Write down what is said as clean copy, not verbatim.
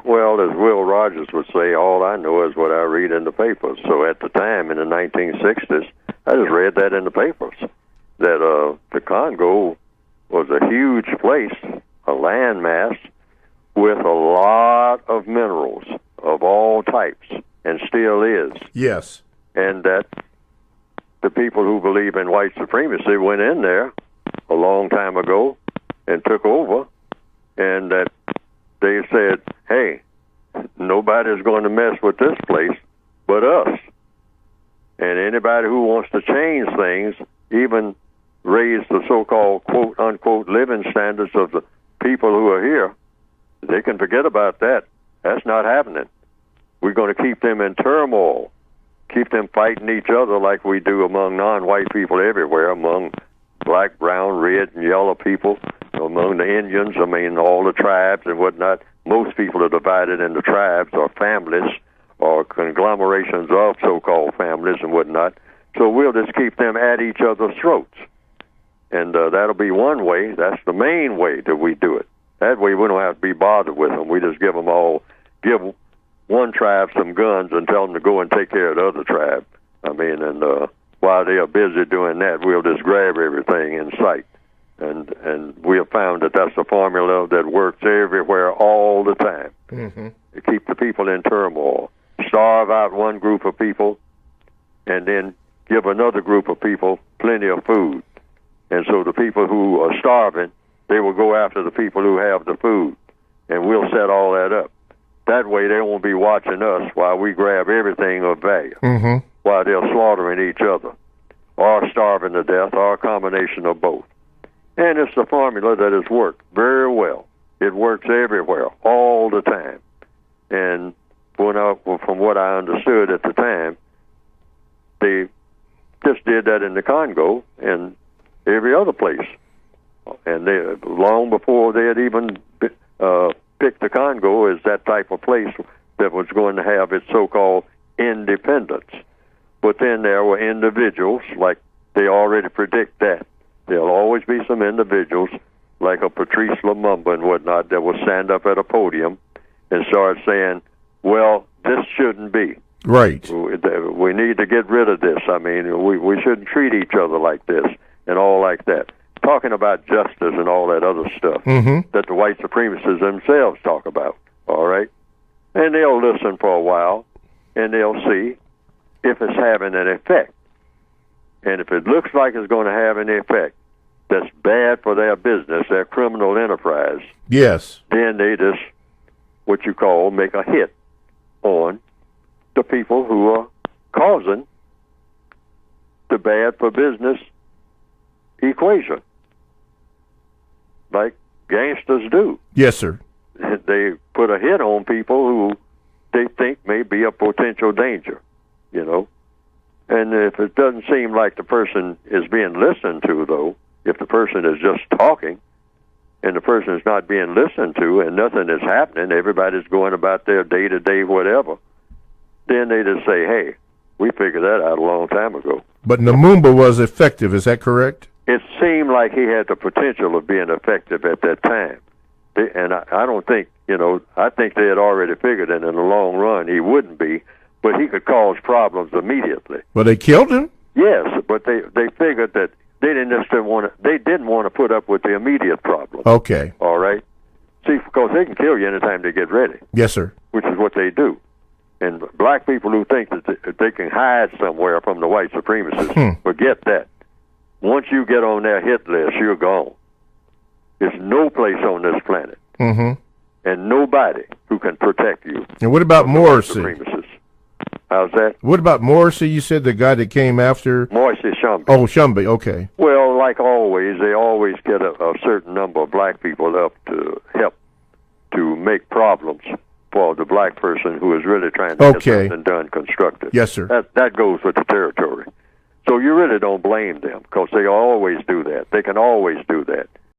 Well, as Will Rogers would say, all I know is what I read in the papers. So at the time, in the 1960s, I just read that in the papers, that the Congo was a huge place, a landmass, with a lot of minerals of all types, and still is. Yes. And that the people who believe in white supremacy went in there a long time ago and took over, and that they said, hey, nobody's going to mess with this place but us. And anybody who wants to change things, even raise the so-called quote-unquote living standards of the people who are here, they can forget about that. That's not happening. We're going to keep them in turmoil, keep them fighting each other like we do among non-white people everywhere, among black, brown, red, and yellow people, among the Indians, I mean, all the tribes and whatnot. Most people are divided into tribes or families or conglomerations of so-called families and whatnot. So we'll just keep them at each other's throats. And that'll be one way. That's the main way that we do it. That way we don't have to be bothered with them. We just give one tribe some guns and tell them to go and take care of the other tribe. I mean, and while they are busy doing that, we'll just grab everything in sight. And we have found that that's a formula that works everywhere all the time. Mm-hmm. To keep the people in turmoil. Starve out one group of people and then give another group of people plenty of food. And so the people who are starving, they will go after the people who have the food. And we'll set all that up. That way they won't be watching us while we grab everything of value, Mm-hmm. while they're slaughtering each other, or starving to death, or a combination of both. And it's a formula that has worked very well. It works everywhere, all the time. And from what I understood at the time, they just did that in the Congo and every other place. And long before they had even picked the Congo as that type of place that was going to have its so-called independence. But then there were individuals, like they already predict that. There'll always be some individuals, like a Patrice Lumumba and whatnot, that will stand up at a podium and start saying, well, this shouldn't be. Right. We need to get rid of this. I mean, we shouldn't treat each other like this and all like that. Talking about justice and all that other stuff Mm-hmm. that the white supremacists themselves talk about, all right? And they'll listen for a while, and they'll see if it's having an effect. And if it looks like it's going to have an effect that's bad for their business, their criminal enterprise, Yes. then they just, what you call, make a hit on the people who are causing the bad for business equation, like gangsters do. Yes, sir. They put a hit on people who they think may be a potential danger, you know. And if it doesn't seem like the person is being listened to, though, if the person is just talking and the person is not being listened to and nothing is happening, everybody's going about their day-to-day whatever, then they just say, hey, we figured that out a long time ago. But Lumumba was effective, is that correct? It seemed like he had the potential of being effective at that time. And I don't think, I think they had already figured that in the long run he wouldn't be, but he could cause problems immediately. Well, they killed him? Yes, but they figured that they didn't want to put up with the immediate problem. Okay. All right? See, because they can kill you anytime they get ready. Yes, sir. Which is what they do. And black people who think that they can hide somewhere from the white supremacists, forget that. Once you get on their hit list, you're gone. There's no place on this planet, Mm-hmm. and nobody who can protect you. And what about Morrissey? Supremacists. How's that? What about Morrissey? You said the guy that came after... Moïse Tshombe. Oh, Tshombe, okay. Well, like always, they always get a certain number of black people up to help to make problems for the black person who is really trying to get something done constructive. Yes, sir. That goes with the territory. So you really don't blame them, because they always do that. They can always do that.